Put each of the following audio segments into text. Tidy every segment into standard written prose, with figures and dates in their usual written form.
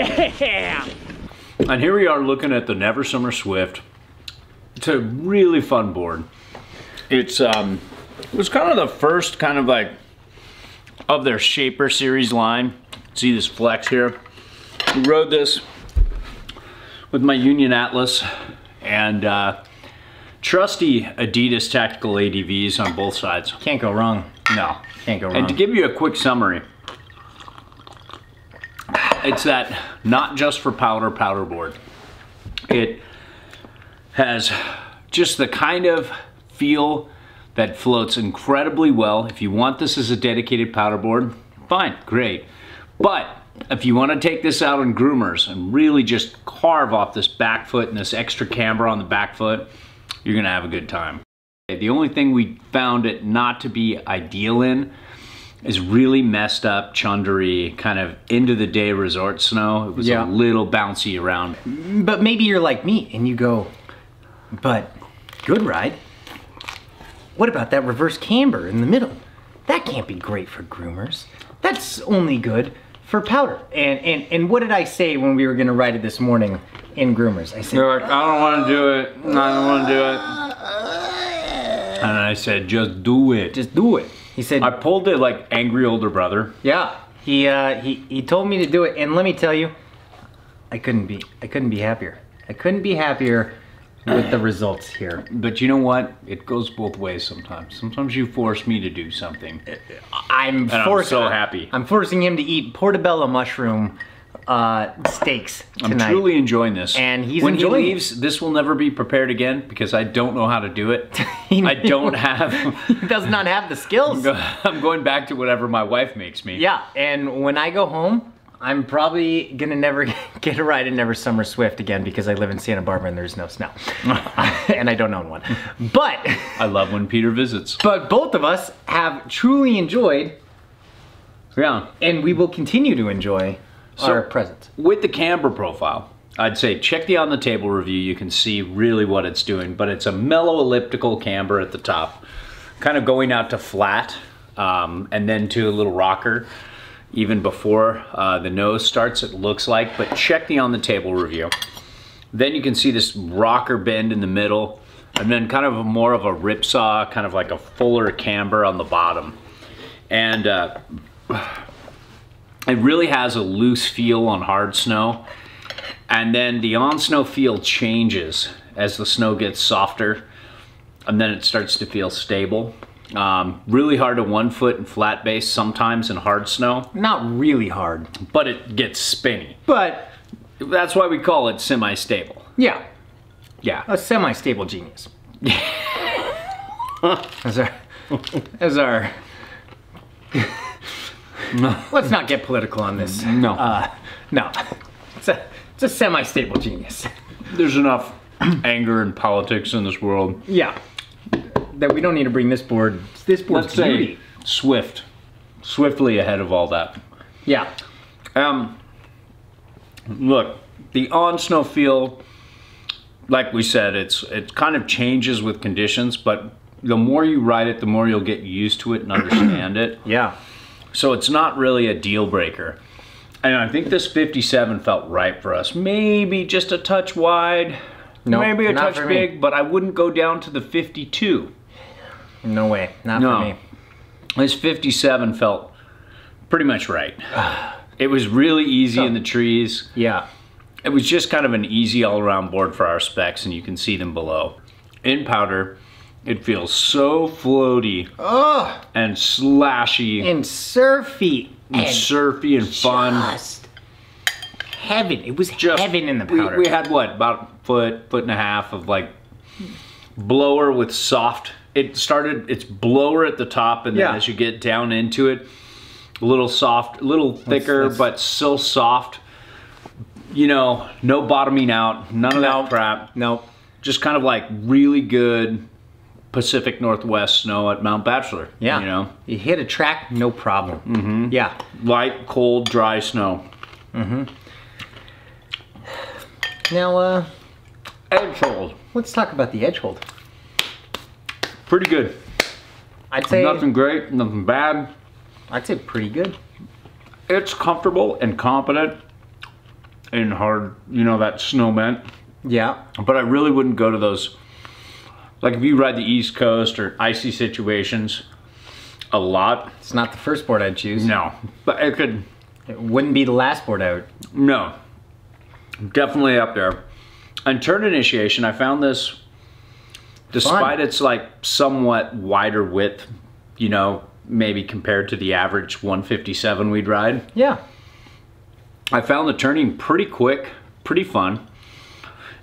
Yeah! And here we are looking at the Never Summer Swift. It's a really fun board. It's it was kind of the first kind of like of their Shaper series line. See this flex here? We rode this with my Union Atlas and trusty Adidas tactical ADVs on both sides. Can't go wrong. No. Can't go wrong. And to give you a quick summary, it's that not just for powder board. It has just the kind of feel that floats incredibly well. If you want this as a dedicated powder board, fine, great. But if you want to take this out on groomers and really just carve off this back foot and this extra camber on the back foot, you're gonna have a good time. The only thing we found it not to be ideal in is really messed up, chundery, kind of end of the day resort snow. It was a little bouncy around. But maybe you're like me and you go, but good ride. What about that reverse camber in the middle? That can't be great for groomers. That's only good for powder. And what did I say when we were gonna ride it this morning in groomers? I said, you're like, I don't wanna do it. I don't wanna do it. And I said, just do it. Just do it. He said, I pulled it like angry older brother. Yeah, he told me to do it, and let me tell you, I couldn't be happier. I couldn't be happier with the results here. But you know what? It goes both ways sometimes. Sometimes you force me to do something. I'm so happy. I'm forcing him to eat portobello mushroom steaks tonight. I'm truly enjoying this. And he's when enjoying he leaves, this will never be prepared again because I don't know how to do it. I don't have. He does not have the skills. I'm going back to whatever my wife makes me. Yeah, and when I go home, I'm probably gonna never get a ride in Never Summer Swift again because I live in Santa Barbara and there's no snow. And I don't own one. But I love when Peter visits. But both of us have truly enjoyed, and we will continue to enjoy our presents. With the camber profile, I'd say check the On the Table review. You can see really what it's doing, but it's a mellow elliptical camber at the top, kind of going out to flat, and then to a little rocker, even before the nose starts, it looks like, but check the On the Table review. Then you can see this rocker bend in the middle, and then kind of more of a ripsaw, kind of like a fuller camber on the bottom. And it really has a loose feel on hard snow. And then the on snow feel changes as the snow gets softer, and then it starts to feel stable. Really hard to 1 foot and flat base sometimes in hard snow. Not really hard. But it gets spinny. But that's why we call it semi-stable. Yeah. Yeah. A semi-stable genius. as our Let's not get political on this. No. No. It's a semi-stable genius. There's enough anger and politics in this world. Yeah. That we don't need to bring this board's Let's beauty. say swiftly ahead of all that. Yeah. Look, the on snow feel, like we said, it kind of changes with conditions, but the more you ride it, the more you'll get used to it and understand it. Yeah. So it's not really a deal breaker. And I think this 57 felt right for us. Maybe just a touch wide, maybe a touch big, but I wouldn't go down to the 52. No way, not for me. This 57 felt pretty much right. It was really easy in the trees. Yeah. It was just kind of an easy all-around board for our specs, and you can see them below. In powder, it feels so floaty and slashy. And surfy. And surfy and fun. Just heaven. It was just heaven in the powder. We had what, about a foot and a half of like blower with soft. It's blower at the top, and then as you get down into it, a little soft, a little thicker, but still soft. You know, no bottoming out, none of that crap. Nope. Just kind of like really good Pacific Northwest snow at Mount Bachelor. Yeah. You know? You hit a track, no problem. Mm-hmm. Yeah. Light, cold, dry snow. Mm-hmm. Now, edge hold. Let's talk about the edge hold. Pretty good. I'd say nothing great, nothing bad. I'd say pretty good. It's comfortable and competent. in hard, you know, that snow vent. Yeah. But I really wouldn't go to those, like if you ride the East Coast or icy situations a lot. It's not the first board I'd choose. No, but it could. It wouldn't be the last board out. No, definitely up there. And turn initiation, I found this, despite its like somewhat wider width, you know, maybe compared to the average 157 we'd ride. Yeah. I found the turning pretty quick, pretty fun.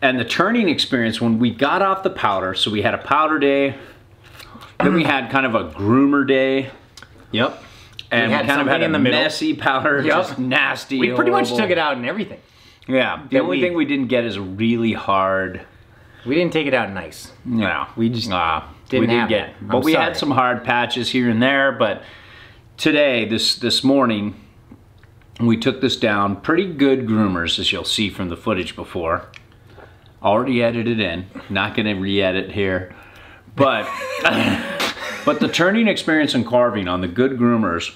And the turning experience when we got off the powder, so we had a powder day, then we had kind of a groomer day. Yep. And we kind of had in the a middle. messy powder, just nasty. We pretty much horrible. took it out and everything. Yeah. The only thing we didn't get is a really hard. We didn't take it out nice. No. We just didn't have get. that. But I'm we sorry. had some hard patches here and there. But today, this morning, we took this down. Pretty good groomers, as you'll see from the footage before. Already edited in. Not going to re-edit here. But but the turning experience and carving on the good groomers,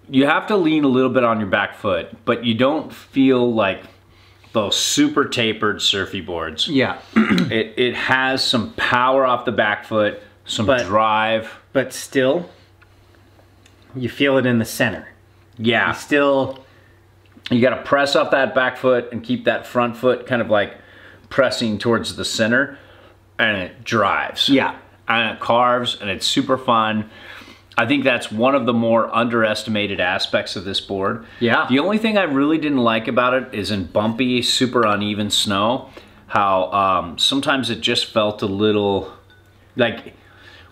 you have to lean a little bit on your back foot, but you don't feel like those super tapered surfy boards. Yeah. It has some power off the back foot, some drive. But still, you feel it in the center. Yeah. You got to press off that back foot and keep that front foot kind of like pressing towards the center, and it drives. Yeah. And it carves, and it's super fun. I think that's one of the more underestimated aspects of this board. Yeah. The only thing I really didn't like about it is in bumpy, super uneven snow, how sometimes it just felt a little, like,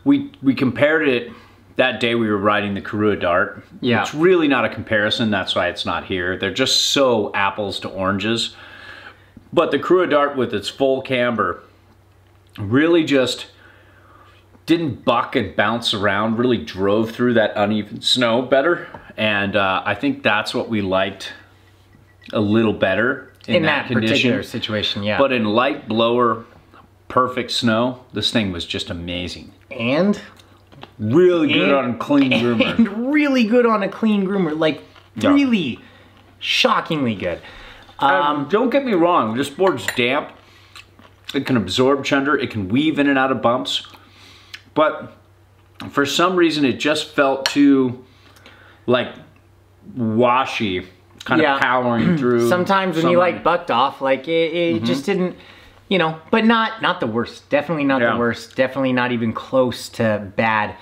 we compared it that day we were riding the Karua Dart. Yeah. It's really not a comparison, that's why it's not here. They're just so apples to oranges. But the Karua Dart with its full camber really just didn't buck and bounce around, really drove through that uneven snow better. And I think that's what we liked a little better in that particular situation, yeah. But in light blower, perfect snow, this thing was just amazing. And really good on a clean groomer. And really good on a clean groomer. Like, really shockingly good. Don't get me wrong, this board's damp. It can absorb chunder. It can weave in and out of bumps. But for some reason, it just felt too, like, washy, kind of powering through. Sometimes when you, like, bucked off, like, it just didn't, you know, but not the worst. Definitely not the worst. Definitely not even close to bad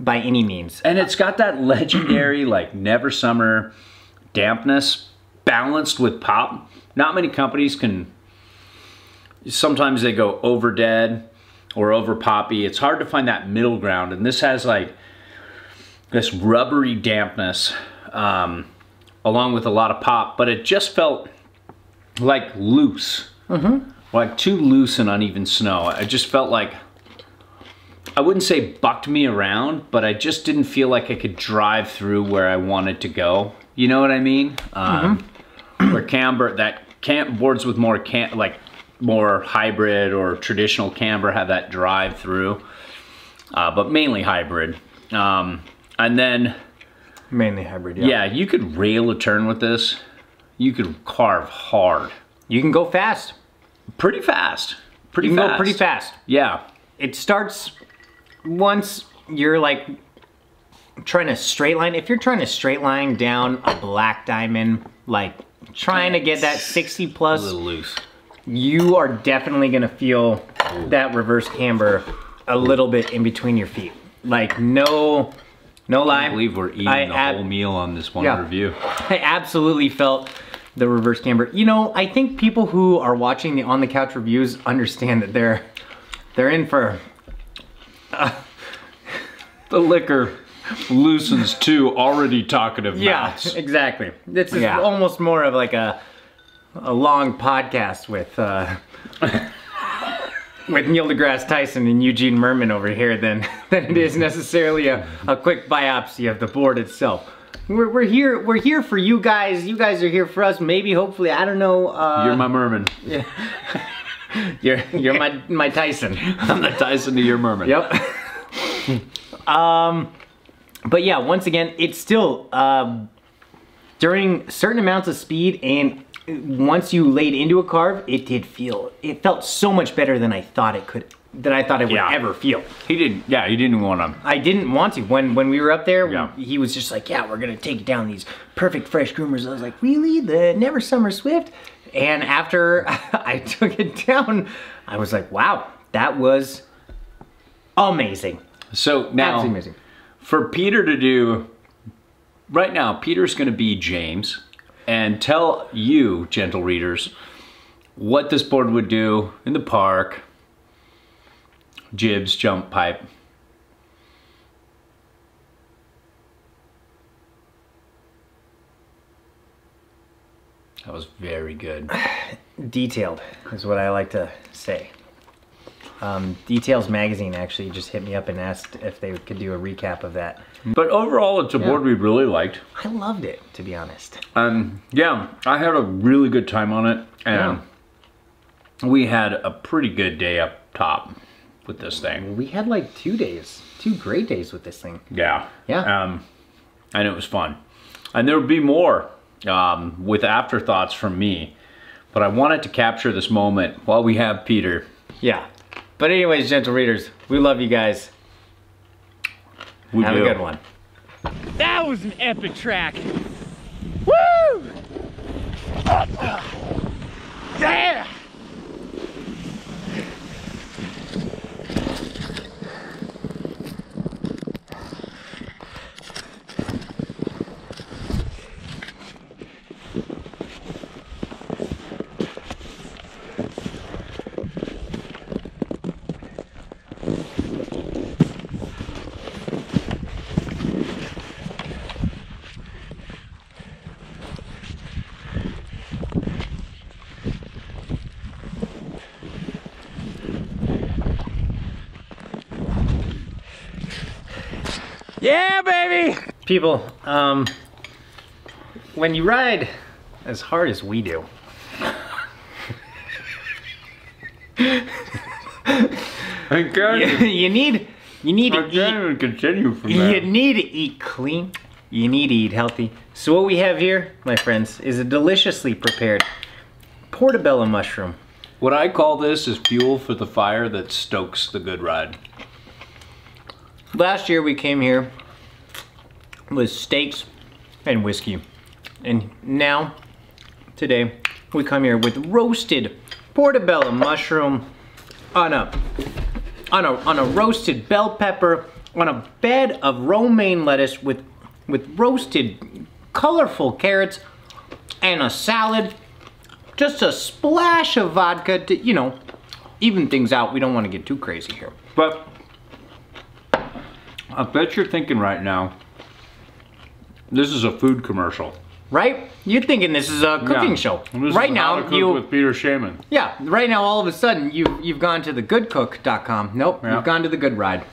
by any means. And it's got that legendary, like, never summer dampness balanced with pop. Not many companies can, sometimes they go over dead or over poppy. It's hard to find that middle ground, and this has like this rubbery dampness along with a lot of pop, but it just felt like loose, like too loose and uneven snow. I just felt like, I wouldn't say bucked me around, but I just didn't feel like I could drive through where I wanted to go. You know what I mean? Where boards with more more hybrid or traditional camber have that drive through, but mainly hybrid. And then mainly hybrid, yeah, you could rail a turn with this. You could carve hard. You can go fast. Pretty fast. You can go pretty fast. Yeah. It starts once you're like trying to straight line. If you're trying to straight line down a black diamond, like trying to get that 60 plus, A little loose. You are definitely gonna feel that reverse camber a little bit in between your feet. Like no lie. I believe we're eating the whole meal on this one review. I absolutely felt the reverse camber. You know, I think people who are watching the On the Couch reviews understand that they're in for the liquor loosens two already talkative mouths. Yeah, exactly. This is almost more of like a long podcast with Neil deGrasse Tyson and Eugene Merman over here than it is necessarily a quick biopsy of the board itself. We're here for you guys. You guys are here for us. Maybe, hopefully, I don't know. You're my Merman. Yeah. You're my Tyson. I'm the Tyson to your Merman. Yep. But yeah, once again, it's still during certain amounts of speed and once you laid into a carve, it felt so much better than I thought it could, than I thought it would ever feel. He didn't want to. I didn't want to. When we were up there, he was just like, yeah, we're gonna take down these perfect fresh groomers. I was like, really? The Never Summer Swift? And after I took it down, I was like, wow, that was amazing. So now, absolutely amazing. For Peter to do, right now, Peter's gonna be James and tell you, gentle readers, what this board would do in the park, jibs, jump, pipe. That was very good. Detailed is what I like to say. Details Magazine actually just hit me up and asked if they could do a recap of that. But overall, it's a board we really liked. I loved it, to be honest. Yeah, I had a really good time on it, and we had a pretty good day up top with this thing. We had like 2 days, 2 great days with this thing. Yeah. Yeah. And it was fun. And there would be more with afterthoughts from me, but I wanted to capture this moment while we have Peter. Yeah. But anyways, gentle readers, we love you guys. Have a good one. That was an epic track. Woo! Yeah! Yeah, baby! People, when you ride as hard as we do, you need to continue from there. You need to eat clean. You need to eat healthy. So what we have here, my friends, is a deliciously prepared portobello mushroom. What I call this is fuel for the fire that stokes the good ride. Last year we came here with steaks and whiskey. And now, today, we come here with roasted portobello mushroom on a roasted bell pepper, on a bed of romaine lettuce with roasted colorful carrots and a salad. Just a splash of vodka to, you know, even things out. We don't want to get too crazy here. But I bet you're thinking right now, this is a food commercial. Right? You're thinking this is a cooking show. This right is now, How to Cook with Peter Shaman. Yeah, right now all of a sudden you've gone to thegoodcook.com. Nope, you've gone to The Good Ride.